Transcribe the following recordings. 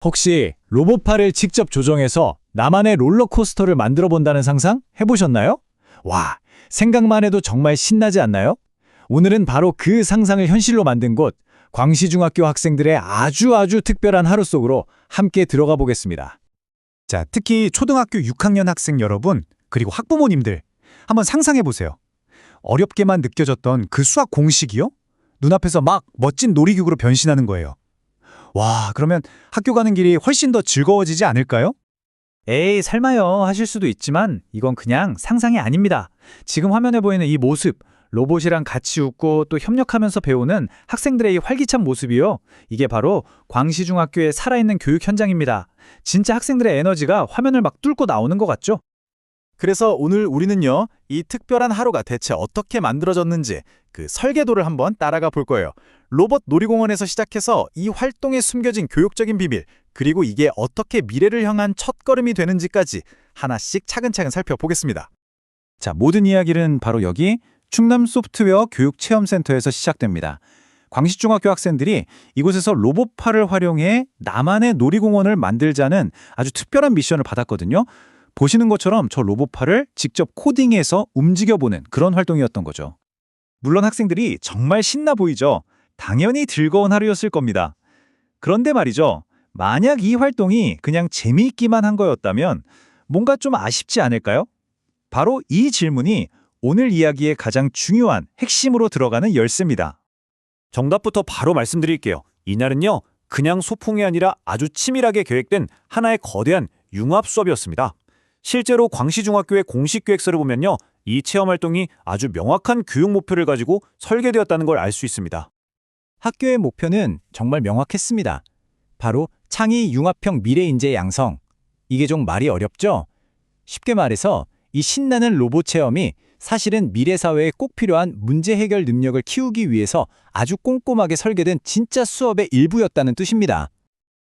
혹시 로봇팔을 직접 조정해서 나만의 롤러코스터를 만들어 본다는 상상 해보셨나요? 와, 생각만 해도 정말 신나지 않나요? 오늘은 바로 그 상상을 현실로 만든 곳, 광시중학교 학생들의 아주 특별한 하루 속으로 함께 들어가 보겠습니다. 자, 특히 초등학교 6학년 학생 여러분, 그리고 학부모님들, 한번 상상해 보세요. 어렵게만 느껴졌던 그 수학 공식이요? 눈앞에서 막 멋진 놀이기구로 변신하는 거예요. 와, 그러면 학교 가는 길이 훨씬 더 즐거워지지 않을까요? 에이, 설마요 하실 수도 있지만 이건 그냥 상상이 아닙니다. 지금 화면에 보이는 이 모습, 로봇이랑 같이 웃고 또 협력하면서 배우는 학생들의 이 활기찬 모습이요. 이게 바로 광시중학교의 살아있는 교육 현장입니다. 진짜 학생들의 에너지가 화면을 막 뚫고 나오는 것 같죠? 그래서 오늘 우리는요, 이 특별한 하루가 대체 어떻게 만들어졌는지 그 설계도를 한번 따라가 볼 거예요. 로봇 놀이공원에서 시작해서 이 활동에 숨겨진 교육적인 비밀, 그리고 이게 어떻게 미래를 향한 첫걸음이 되는지까지 하나씩 차근차근 살펴보겠습니다. 자, 모든 이야기는 바로 여기 충남 소프트웨어 교육체험센터에서 시작됩니다. 광시중학교 학생들이 이곳에서 로봇팔을 활용해 나만의 놀이공원을 만들자는 아주 특별한 미션을 받았거든요. 보시는 것처럼 저 로봇팔을 직접 코딩해서 움직여보는 그런 활동이었던 거죠. 물론 학생들이 정말 신나 보이죠? 당연히 즐거운 하루였을 겁니다. 그런데 말이죠. 만약 이 활동이 그냥 재미있기만 한 거였다면 뭔가 좀 아쉽지 않을까요? 바로 이 질문이 오늘 이야기의 가장 중요한 핵심으로 들어가는 열쇠입니다. 정답부터 바로 말씀드릴게요. 이날은요, 그냥 소풍이 아니라 아주 치밀하게 계획된 하나의 거대한 융합 수업이었습니다. 실제로 광시중학교의 공식 계획서를 보면요, 이 체험 활동이 아주 명확한 교육 목표를 가지고 설계되었다는 걸 알 수 있습니다. 학교의 목표는 정말 명확했습니다. 바로 창의 융합형 미래인재 양성. 이게 좀 말이 어렵죠? 쉽게 말해서 이 신나는 로봇 체험이 사실은 미래 사회에 꼭 필요한 문제 해결 능력을 키우기 위해서 아주 꼼꼼하게 설계된 진짜 수업의 일부였다는 뜻입니다.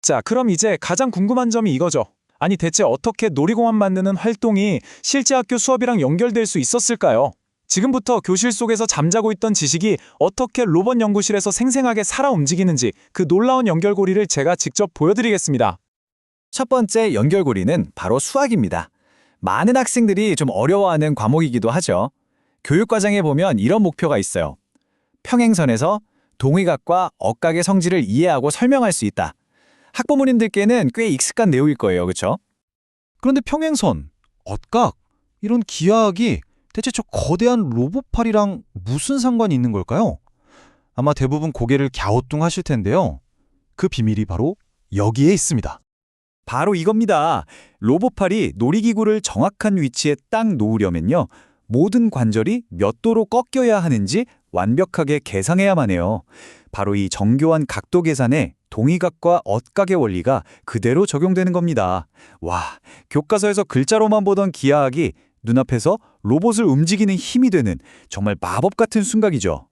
자, 그럼 이제 가장 궁금한 점이 이거죠. 아니, 대체 어떻게 놀이공원 만드는 활동이 실제 학교 수업이랑 연결될 수 있었을까요? 지금부터 교실 속에서 잠자고 있던 지식이 어떻게 로봇 연구실에서 생생하게 살아 움직이는지 그 놀라운 연결고리를 제가 직접 보여드리겠습니다. 첫 번째 연결고리는 바로 수학입니다. 많은 학생들이 좀 어려워하는 과목이기도 하죠. 교육과정에 보면 이런 목표가 있어요. 평행선에서 동의각과 억각의 성질을 이해하고 설명할 수 있다. 학부모님들께는 꽤 익숙한 내용일 거예요. 그렇죠? 그런데 평행선, 억각, 이런 기하학이 대체 저 거대한 로봇팔이랑 무슨 상관이 있는 걸까요? 아마 대부분 고개를 갸우뚱하실 텐데요. 그 비밀이 바로 여기에 있습니다. 바로 이겁니다. 로봇팔이 놀이기구를 정확한 위치에 딱 놓으려면요, 모든 관절이 몇 도로 꺾여야 하는지 완벽하게 계상해야만 해요. 바로 이 정교한 각도 계산에 동의각과 억각의 원리가 그대로 적용되는 겁니다. 와, 교과서에서 글자로만 보던 기하학이 눈앞에서 로봇을 움직이는 힘이 되는 정말 마법 같은 순간이죠.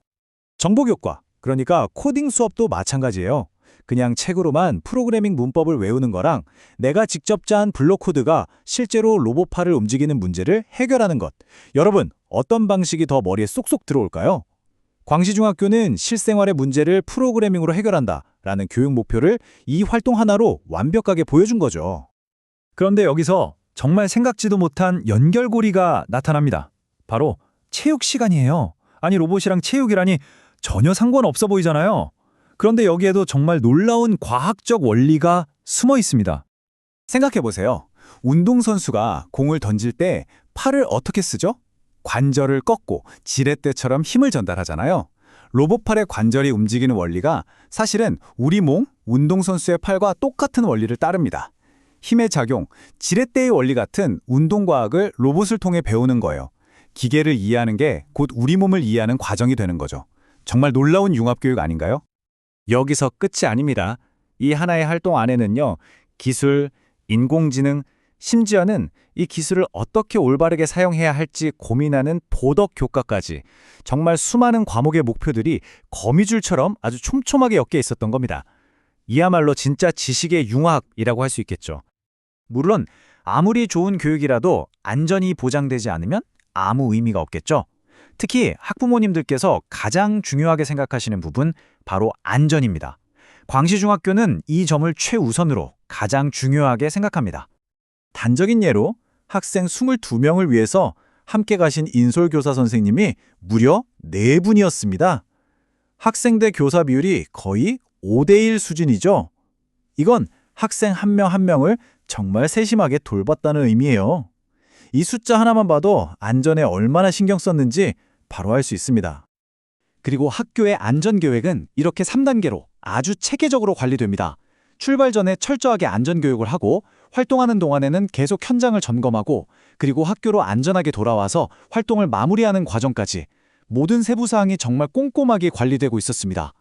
정보교과, 그러니까 코딩 수업도 마찬가지예요. 그냥 책으로만 프로그래밍 문법을 외우는 거랑 내가 직접 짠 블록 코드가 실제로 로봇팔을 움직이는 문제를 해결하는 것. 여러분, 어떤 방식이 더 머리에 쏙쏙 들어올까요? 광시중학교는 실생활의 문제를 프로그래밍으로 해결한다라는 교육 목표를 이 활동 하나로 완벽하게 보여준 거죠. 그런데 여기서 정말 생각지도 못한 연결고리가 나타납니다. 바로 체육 시간이에요. 아니, 로봇이랑 체육이라니 전혀 상관없어 보이잖아요. 그런데 여기에도 정말 놀라운 과학적 원리가 숨어 있습니다. 생각해보세요. 운동선수가 공을 던질 때 팔을 어떻게 쓰죠? 관절을 꺾고 지렛대처럼 힘을 전달하잖아요. 로봇팔의 관절이 움직이는 원리가 사실은 우리 몸, 운동선수의 팔과 똑같은 원리를 따릅니다. 힘의 작용, 지렛대의 원리 같은 운동과학을 로봇을 통해 배우는 거예요. 기계를 이해하는 게 곧 우리 몸을 이해하는 과정이 되는 거죠. 정말 놀라운 융합교육 아닌가요? 여기서 끝이 아닙니다. 이 하나의 활동 안에는요, 기술, 인공지능, 심지어는 이 기술을 어떻게 올바르게 사용해야 할지 고민하는 도덕 교과까지 정말 수많은 과목의 목표들이 거미줄처럼 아주 촘촘하게 엮여 있었던 겁니다. 이야말로 진짜 지식의 융합이라고 할 수 있겠죠. 물론 아무리 좋은 교육이라도 안전이 보장되지 않으면 아무 의미가 없겠죠. 특히 학부모님들께서 가장 중요하게 생각하시는 부분 바로 안전입니다. 광시중학교는 이 점을 최우선으로 가장 중요하게 생각합니다. 단적인 예로 학생 22명을 위해서 함께 가신 인솔교사 선생님이 무려 4분이었습니다. 학생대 교사 비율이 거의 5대1 수준이죠. 이건 학생 한 명 한 명을 정말 세심하게 돌봤다는 의미예요. 이 숫자 하나만 봐도 안전에 얼마나 신경 썼는지 바로 알 수 있습니다. 그리고 학교의 안전계획은 이렇게 3단계로 아주 체계적으로 관리됩니다. 출발 전에 철저하게 안전교육을 하고 활동하는 동안에는 계속 현장을 점검하고 그리고 학교로 안전하게 돌아와서 활동을 마무리하는 과정까지 모든 세부사항이 정말 꼼꼼하게 관리되고 있었습니다.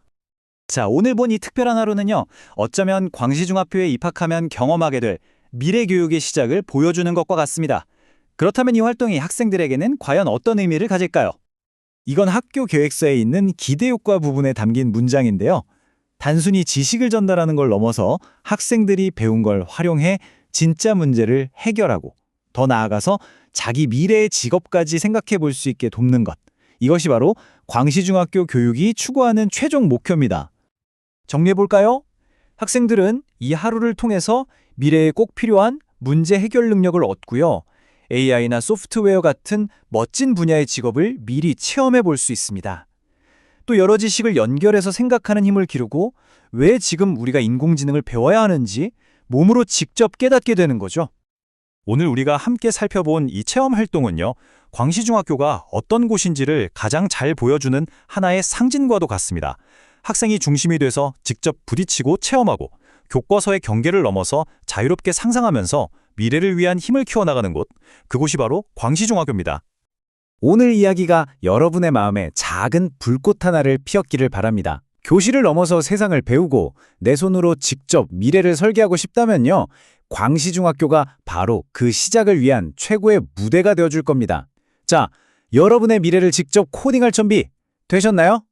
자, 오늘 본 이 특별한 하루는요. 어쩌면 광시중학교에 입학하면 경험하게 될 미래교육의 시작을 보여주는 것과 같습니다. 그렇다면 이 활동이 학생들에게는 과연 어떤 의미를 가질까요? 이건 학교 계획서에 있는 기대효과 부분에 담긴 문장인데요. 단순히 지식을 전달하는 걸 넘어서 학생들이 배운 걸 활용해 진짜 문제를 해결하고 더 나아가서 자기 미래의 직업까지 생각해 볼 수 있게 돕는 것. 이것이 바로 광시중학교 교육이 추구하는 최종 목표입니다. 정리해볼까요? 학생들은 이 하루를 통해서 미래에 꼭 필요한 문제 해결 능력을 얻고요. AI나 소프트웨어 같은 멋진 분야의 직업을 미리 체험해 볼 수 있습니다. 또 여러 지식을 연결해서 생각하는 힘을 기르고 왜 지금 우리가 인공지능을 배워야 하는지 몸으로 직접 깨닫게 되는 거죠. 오늘 우리가 함께 살펴본 이 체험 활동은요. 광시중학교가 어떤 곳인지를 가장 잘 보여주는 하나의 상징과도 같습니다. 학생이 중심이 돼서 직접 부딪히고 체험하고 교과서의 경계를 넘어서 자유롭게 상상하면서 미래를 위한 힘을 키워나가는 곳, 그곳이 바로 광시중학교입니다. 오늘 이야기가 여러분의 마음에 작은 불꽃 하나를 피웠기를 바랍니다. 교실을 넘어서 세상을 배우고 내 손으로 직접 미래를 설계하고 싶다면요. 광시중학교가 바로 그 시작을 위한 최고의 무대가 되어줄 겁니다. 자, 여러분의 미래를 직접 코딩할 준비 되셨나요?